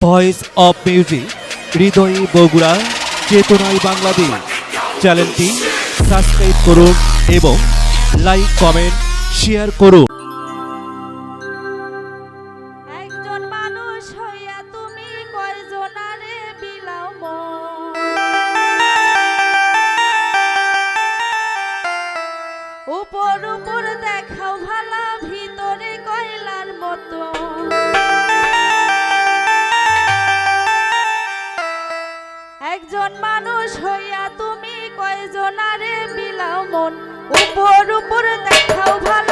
Voice of music হৃদয়ে বগুড়া চেতনায় বাংলাদেশ চ্যানেলটি সাবস্ক্রাইব করুন এবং লাইক কমেন্ট শেয়ার করুন। একজন মানুষ হইয়া তুমি কয়জনারে বিলাও মন, উপর উপর দেখাও ভালা ভিতরে কয়লার মতো। একজন মানুষ হইয়া তুমি কয়জনারে বিলাও মন, উপর উপর দেখাও ভালা